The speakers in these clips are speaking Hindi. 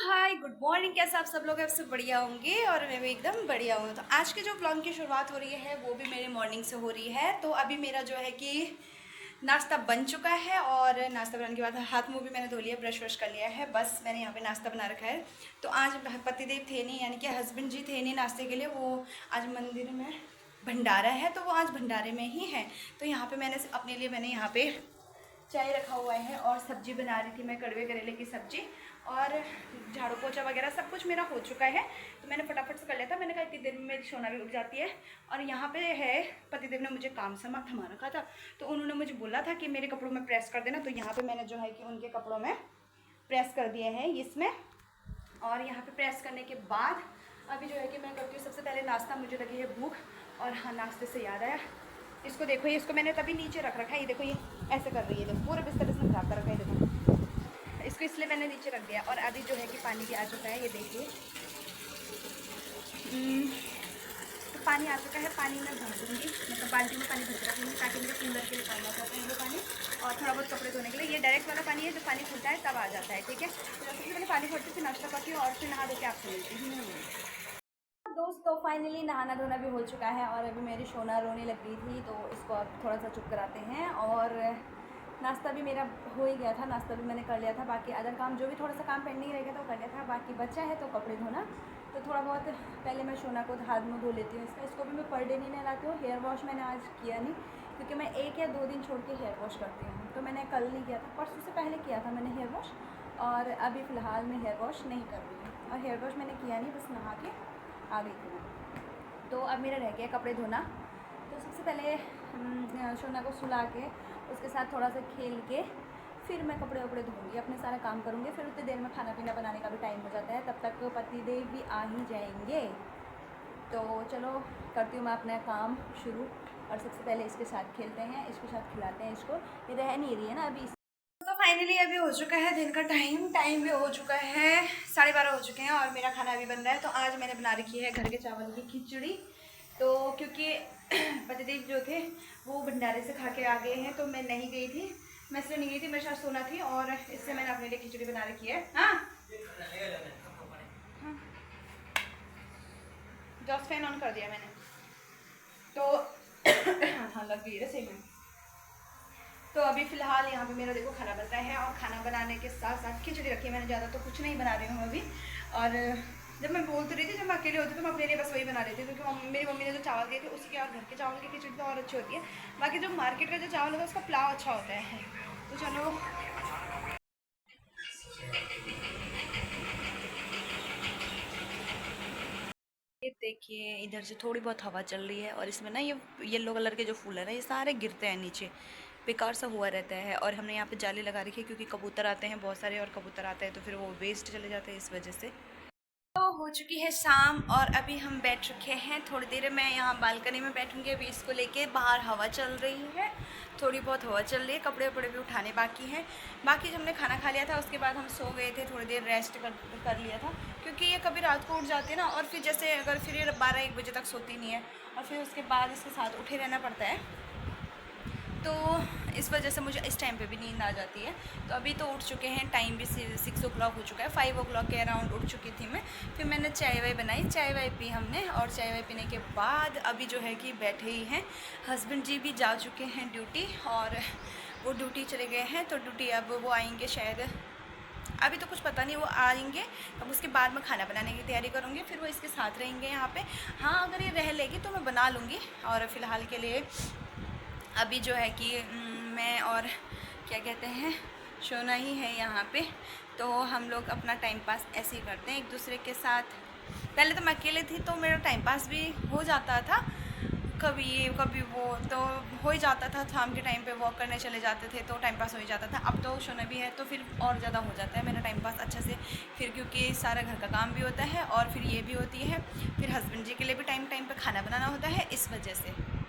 Hi good morning. कैसे आप सब लोग हैं? सब बढ़िया होंगे और मैं भी एकदम बढ़िया हूँ। तो आज के जो ब्लॉग की शुरुआत हो रही है वो भी मेरे मॉर्निंग से हो रही है। तो अभी मेरा जो है कि नाश्ता बन चुका है और नाश्ता बनाने के बाद हाथ मुंह भी मैंने धो लिया, ब्रश व्रश कर लिया है। बस मैंने यहाँ पे नाश्ता बना रखा है। तो आज पतिदेव थे नहीं, यानी कि हस्बैंड जी थे नहीं नाश्ते के लिए। वो आज मंदिर में भंडारा है तो वो आज भंडारे में ही है। तो यहाँ पे अपने लिए मैंने यहाँ पे चाय रखा हुआ है और सब्जी बना रही थी मैं, कड़वे करेले की सब्जी। और झाड़ू पोछा वगैरह सब कुछ मेरा हो चुका है तो मैंने फटाफट से कर लिया था। मैंने कहा इतनी देर में मेरी सोना भी उठ जाती है। और यहाँ पे है, पतिदेव ने मुझे काम समा थमा रखा था तो उन्होंने मुझे बोला था कि मेरे कपड़ों में प्रेस कर देना। तो यहाँ पे मैंने जो है कि उनके कपड़ों में प्रेस कर दिए हैं इसमें। और यहाँ पे प्रेस करने के बाद अभी जो है कि मैं करती हूँ सबसे पहले नाश्ता। मुझे लगी है भूख। और हाँ, नाश्ते से याद आया, इसको देखो, ये इसको मैंने तभी नीचे रख रखा है। ये देखो, ये ऐसे कर रही है, देखो पूरे बिस्तर इसने खराब कर रखा है। देखो, इसको इसलिए मैंने नीचे रख दिया। और अभी जो है कि पानी भी आ चुका है, ये देखिए। तो पानी आ चुका है, पानी मैं भर दूँगी, मतलब बाल्टी में पानी भर के रखूँगी ताकि मेरे कूलर के लिए काम आ जाता है वो पानी। और थोड़ा बहुत कपड़े धोने के लिए। ये डायरेक्ट वाला पानी है, जब पानी खुलता है तब आ जाता है, ठीक है। तो सबसे पहले पानी भरती थी, नाश्ता करती हूँ और फिर नहा धो के आपसे मिलती हूँ। दोस्तों फाइनली नहाना धोना भी हो चुका है और अभी मेरी सोना रोने लग गई थी तो इसको अब थोड़ा सा चुप कराते हैं। और नाश्ता भी मेरा हो ही गया था, नाश्ता भी मैंने कर लिया था। बाकी अदर काम जो भी थोड़ा सा काम पेंडिंग रह गया था वो कर लिया था। बाकी बचा है तो कपड़े धोना, तो थोड़ा बहुत पहले मैं सोना को हाथ मुँह धो लेती हूँ। इसको भी मैं पर डे नहीं नहलाती हूँ। हेयर वॉश मैंने आज किया नहीं क्योंकि मैं 1 या 2 दिन छोड़ के हेयर वॉश करती हूँ। तो मैंने कल नहीं किया था, परसों से पहले किया था मैंने हेयर वॉश। और अभी फ़िलहाल मैं हेयर वॉश नहीं कर रही हूँ। और हेयर वॉश मैंने किया नहीं, बस नहा के आ गई थी मैं। तो अब मेरा रह गया कपड़े धोना। तो सबसे पहले सोना को सुला के उसके साथ थोड़ा सा खेल के फिर मैं कपड़े वपड़े धोऊँगी, अपने सारा काम करूँगी। फिर उतनी देर में खाना पीना बनाने का भी टाइम हो जाता है, तब तक पतिदेव भी आ ही जाएंगे। तो चलो करती हूँ मैं अपना काम शुरू। और सबसे पहले इसके साथ खेलते हैं, इसके साथ खिलाते हैं इसको। ये रह नहीं रही है ना अभी। तो फाइनली अभी हो चुका है दिन का टाइम भी हो चुका है, 12:30 हो चुके हैं और मेरा खाना अभी बन रहा है। तो आज मैंने बना रखी है घर के चावल की खिचड़ी। तो क्योंकि पतिदेव जो थे वो भंडारे से खा के आ गए हैं तो मैं नहीं गई थी, मैं इसलिए नहीं गई थी, मेरे साथ सोना थी। और इससे मैंने अपने लिए खिचड़ी बना रखी है। हाँ, जस्ट फैन ऑन कर दिया मैंने तो हाँ, लग गई है सही में। तो अभी फ़िलहाल यहाँ पे मेरा देखो खाना बन रहा है और खाना बनाने के साथ साथ खिचड़ी रखी है मैंने। ज़्यादा तो कुछ नहीं बना रही हूँ अभी। और जब मैं बोलती रही थी, जब मैं अकेले होती तो मैं अपने लिए बस वही बना रही थी क्योंकि मेरी मम्मी ने जो चावल दिए थे उसके और घर के चावल की खिचड़ी तो और अच्छी होती है। बाकी जो मार्केट का जो चावल होता है उसका पुलाव अच्छा होता है। तो चलो, ये देखिए इधर से थोड़ी बहुत हवा चल रही है और इसमें ना ये येलो कलर के जो फूल है ना ये सारे गिरते हैं नीचे, बेकार सा हुआ रहता है। और हमने यहाँ पे जाली लगा रखी है क्योंकि कबूतर आते हैं बहुत सारे, और कबूतर आते हैं तो फिर वो वेस्ट चले जाते हैं इस वजह से। तो हो चुकी है शाम और अभी हम बैठ चुके हैं। थोड़ी देर मैं यहाँ बालकनी में बैठूंगी। अभी इसको लेके बाहर हवा चल रही है, थोड़ी बहुत हवा चल रही है। कपड़े वपड़े भी उठाने बाकी हैं। बाकी जब हमने खाना खा लिया था उसके बाद हम सो गए थे, थोड़ी देर रेस्ट कर लिया था क्योंकि ये कभी रात को उठ जाते हैं ना। और फिर जैसे अगर फिर ये 12-1 बजे तक सोती नहीं है और फिर उसके बाद इसके साथ उठे रहना पड़ता है, तो इस वजह से मुझे इस टाइम पे भी नींद आ जाती है। तो अभी तो उठ चुके हैं, टाइम भी 6 o'clock हो चुका है, 5 o'clock के अराउंड उठ चुकी थी मैं। फिर मैंने चाय वाय बनाई, चाय वाय पी हमने। और चाय वाय पीने के बाद अभी जो है कि बैठे ही हैं। हस्बैंड जी भी जा चुके हैं ड्यूटी, और वो ड्यूटी चले गए हैं। तो ड्यूटी अब वो आएंगे शायद, अभी तो कुछ पता नहीं वो आएंगे। अब उसके बाद मैं खाना बनाने की तैयारी करूँगी, फिर वो इसके साथ रहेंगे यहाँ पे। हाँ, अगर ये रह लेगी तो मैं बना लूँगी। और फ़िलहाल के लिए अभी जो है कि मैं और क्या कहते हैं सोना ही है यहाँ पे। तो हम लोग अपना टाइम पास ऐसे ही करते हैं एक दूसरे के साथ। पहले तो मैं अकेले थी तो मेरा टाइम पास भी हो जाता था, कभी ये कभी वो, तो हो ही जाता था। शाम के टाइम पे वॉक करने चले जाते थे तो टाइम पास हो ही जाता था। अब तो सोना भी है तो फिर और ज़्यादा हो जाता है मेरा टाइम पास अच्छे से। फिर क्योंकि सारा घर का काम भी होता है और फिर ये भी होती है, फिर हस्बैंड जी के लिए भी टाइम टाइम पे खाना बनाना होता है, इस वजह से।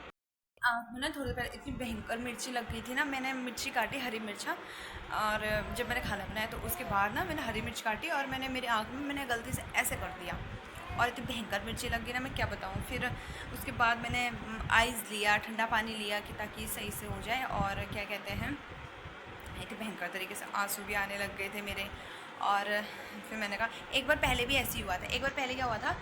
आँख में ना थोड़ी देर इतनी भयंकर मिर्ची लग गई थी ना, मैंने मिर्ची काटी, हरी मिर्चा। और जब मैंने खाना बनाया तो उसके बाद ना मैंने हरी मिर्च काटी और मैंने मेरी आँख में मैंने गलती से ऐसे कर दिया और इतनी भयंकर मिर्ची लग गई ना, मैं क्या बताऊँ। फिर उसके बाद मैंने आइस लिया, ठंडा पानी लिया कि ताकि सही से हो जाए। और क्या कहते हैं, इतनी भयंकर तरीके से आंसू भी आने लग गए थे मेरे। और फिर मैंने कहा, एक बार पहले भी ऐसे ही हुआ था। एक बार पहले क्या हुआ था,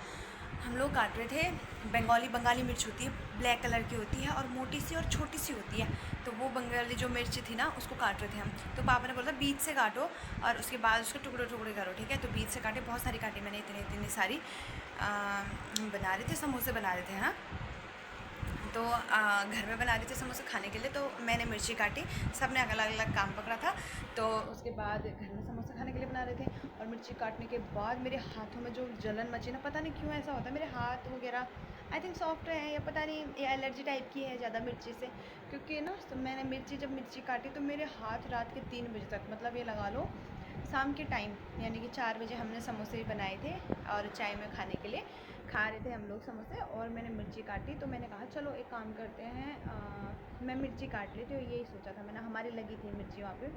हम लोग काट रहे थे, बंगाली मिर्च होती है, ब्लैक कलर की होती है और मोटी सी और छोटी सी होती है। तो वो बंगाली जो मिर्च थी ना, उसको काट रहे थे हम। तो पापा ने बोला बीच से काटो और उसके बाद उसके टुकड़े टुकड़े करो, ठीक है। तो बीच से काटे, बहुत सारी काटी मैंने, इतनी इतनी सारी। हम बना रहे थे, समोसे बना रहे थे, हाँ। तो घर में बना रहे थे समोसे खाने के लिए, तो मैंने मिर्ची काटी, सब ने अलग अलग काम पकड़ा था। तो उसके बाद घर में समोसे खाने के लिए बना रहे थे, और मिर्ची काटने के बाद मेरे हाथों में जो जलन मची ना, पता नहीं क्यों ऐसा होता है, मेरे हाथ वगैरह आई थिंक सॉफ्ट है, या पता नहीं ये एलर्जी टाइप की है ज़्यादा मिर्ची से। क्योंकि ना तो मैंने जब मिर्ची काटी तो मेरे हाथ रात के 3 बजे तक, मतलब ये लगा लो शाम के टाइम, यानी कि 4 बजे हमने समोसे बनाए थे और चाय में खाने के लिए खा रहे थे हम लोग समोसे, और मैंने मिर्ची काटी। तो मैंने कहा चलो एक काम करते हैं, मैं मिर्ची काट ली थी, और यही सोचा था मैंने, हमारी लगी थी मिर्ची वहाँ पे।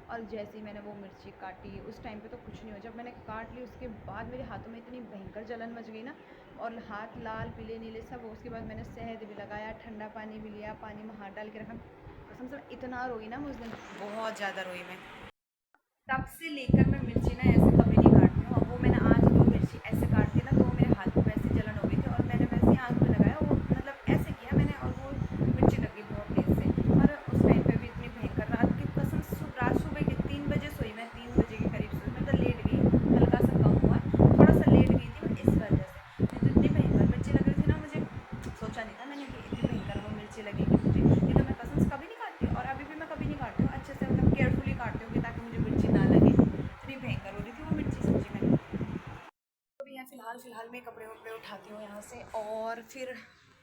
और जैसे ही मैंने वो मिर्ची काटी, उस टाइम पे तो कुछ नहीं हुआ, जब मैंने काट ली उसके बाद मेरे हाथों में इतनी भयंकर जलन मच गई ना, और हाथ लाल पीले नीले सब। उसके बाद मैंने शहद भी लगाया, ठंडा पानी भी लिया, पानी में हाथ डाल के रखा। कसम से इतना रोई ना मैं उस दिन, बहुत ज़्यादा रोई मैं। तब से लेकर मैं मिर्ची ना ऐसे कभी नहीं काटती हूँ। अब वो मैंने आज जो मिर्ची ऐसे काटी ना, तो मेरे हाथ में ऐसी जलन हो गई थी, और मैंने वैसे ही आँख में लगाया, वो मतलब ऐसे किया मैंने, और वो मिर्ची लगी बहुत तेज़ से। और उस टाइम पे भी इतनी भयंकर रात की कसम, रात सुबह के 3 बजे सोई मैं, 3 बजे के करीब सोई मैं, तो लेट गई, हल्का सा कम हुआ, थोड़ा सा लेट गई थी मैं इस वजह से। नहीं तो इतनी भयंकर मिर्ची लग रही थी ना, मुझे सोचा नहीं था मैंने कि इतनी भयंकर वो मिर्ची लगेगी मुझे। नहीं तो मैं कसम से कभी नहीं काटती, और अभी भी मैं कभी नहीं काटती हूँ, अच्छे से मतलब केयरफुली काटती हूँ ताकि मुझे मिर्ची ना लगे। इतनी भयंकर हो रही थी वो मिर्ची सब्जी में। अभी यहाँ फ़िलहाल मैं कपड़े वपड़े उठाती हूँ यहाँ से, और फिर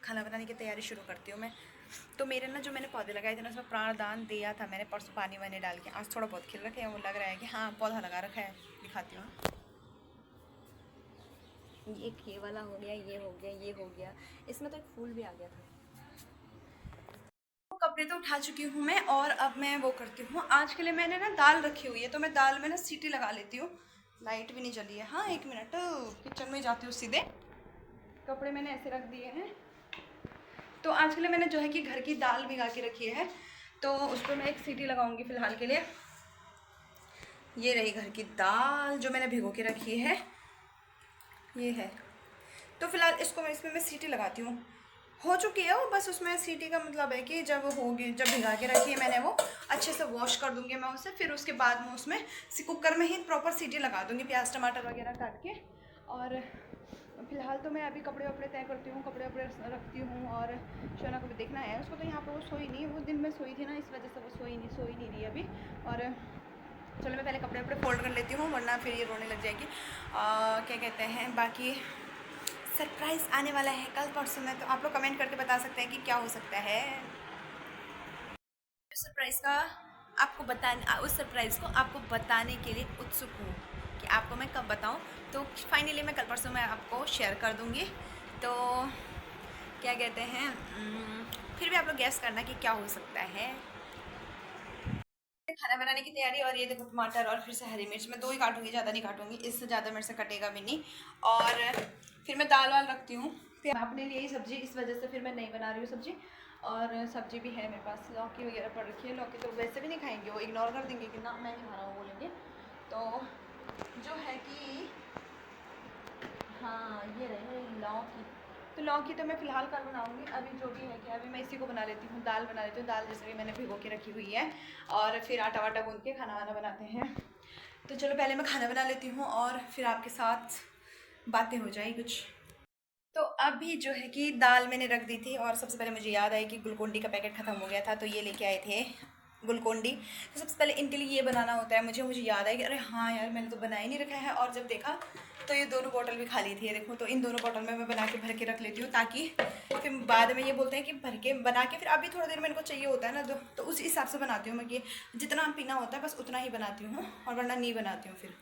खाना बनाने की तैयारी शुरू करती हूँ मैं। तो मेरे ना जो मैंने पौधे लगाए थे ना, उसमें प्राणदान दिया था मैंने परसों, पानी वानी डाल के। आज थोड़ा बहुत खिल रखे हैं, वो लग रहा है कि हाँ पौधा लगा रखा है। दिखाती हूँ, ये वाला हो गया, ये हो गया, ये हो गया, इसमें तो एक फूल भी आ गया था। कपड़े तो उठा चुकी हूँ मैं, और अब मैं वो करती हूँ, आज के लिए मैंने ना दाल रखी हुई है, तो मैं दाल में ना सीटी लगा लेती हूँ। लाइट भी नहीं जली है, हाँ 1 मिनट, किचन में जाती हूँ सीधे। कपड़े मैंने ऐसे रख दिए हैं। तो आज के लिए मैंने जो है कि घर की दाल भिगा के रखी है, तो उस पर मैं एक सीटी लगाऊंगी फ़िलहाल के लिए। ये रही घर की दाल जो मैंने भिगो के रखी है, ये है। तो फिलहाल इसको मैं इसमें सीटी लगाती हूँ। हो चुकी है वो, बस उसमें सीटी का मतलब है कि जब होगी, जब भिगा के रखी है मैंने, वो अच्छे से वॉश कर दूँगी मैं उसे, फिर उसके बाद मैं उसमें कुकर में ही प्रॉपर सीटी लगा दूँगी, प्याज टमाटर वगैरह काट के। और फिलहाल तो मैं अभी कपड़े वपड़े तय करती हूँ, कपड़े वपड़े रखती हूँ, और शोना को भी देखना है, उसको तो यहाँ पर वो सोई नहीं, वो दिन में सोई थी ना, इस वजह से वो सोई नहीं रही अभी। और चलो मैं पहले कपड़े वपड़े फोल्ड कर लेती हूँ, वरना फिर ये रोने लग जाएगी। क्या कहते हैं, बाकी सरप्राइज़ आने वाला है कल परसों में, तो आप लोग कमेंट करके बता सकते हैं कि क्या हो सकता है। उस सरप्राइज़ को आपको बताने के लिए उत्सुक हूँ कि आपको मैं कब बताऊँ। तो फाइनली मैं कल परसों में आपको शेयर कर दूँगी। तो क्या कहते हैं, फिर भी आप लोग गैस करना कि क्या हो सकता है। खाना बनाने की तैयारी, और ये देखो टमाटर और फिर से हरी मिर्च, मैं 2 ही काटूंगी, ज़्यादा नहीं काटूंगी, इससे ज़्यादा मेरे से कटेगा भी नहीं। और फिर मैं दाल वाल रखती हूँ, फिर अपने लिए ही सब्ज़ी, इस वजह से फिर मैं नहीं बना रही हूँ सब्ज़ी। और सब्ज़ी भी है मेरे पास, लौकी वगैरह पड़ रखी है। लौकी तो वैसे भी नहीं खाएंगे, वो इग्नोर कर देंगे कि ना मैं नहीं खा रहा हूँ बोलेंगे। तो जो है कि हाँ, ये रही लौकी। तो लौकी तो मैं फ़िलहाल कल बनाऊंगी, अभी जो भी है कि अभी मैं इसी को बना लेती हूँ, दाल बना लेती हूँ। दाल जैसे भी मैंने भिगो के रखी हुई है, और फिर आटा वाटा गूँध के खाना वाना बनाते हैं। तो चलो पहले मैं खाना बना लेती हूँ, और फिर आपके साथ बातें हो जाएगी कुछ। तो अभी जो है कि दाल मैंने रख दी थी, और सबसे पहले मुझे याद आया कि ग्लूकोन डी का पैकेट ख़त्म हो गया था, तो ये लेके आए थे ग्लूकोन डी। तो सबसे पहले इनके लिए ये बनाना होता है, मुझे याद आया कि अरे हाँ यार, मैंने तो बना ही नहीं रखा है। और जब देखा तो ये दोनों बॉटल भी खाली थी, देखो। तो इन दोनों बॉटल में मैं बना के भर के रख लेती हूँ, ताकि फिर बाद में ये बोलते हैं कि भर के बना के फिर अभी थोड़ी देर में इनको चाहिए होता है ना, तो उस हिसाब से बनाती हूँ मैं कि जितना पीना होता है बस उतना ही बनाती हूँ, और वरना नहीं बनाती हूँ फिर।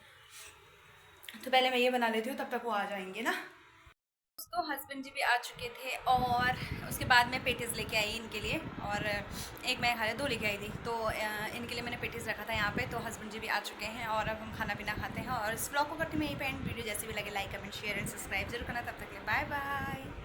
तो पहले मैं ये बना लेती हूँ, तब तक वो आ जाएंगे ना। तो हस्बैंड जी भी आ चुके थे, और उसके बाद मैं पेटीज़ लेके आई इनके लिए, और एक मैं खा लिया, 2 लेके आई थी। तो इनके लिए मैंने पेटीज़ रखा था यहाँ पे। तो हस्बैंड जी भी आ चुके हैं, और अब हम खाना पीना खाते हैं। और इस ब्लॉग को करती मैं यहीं पे एंड। वीडियो जैसे भी लगे like comment share and subscribe जरूर करना। तब तक के लिए बाय बाय।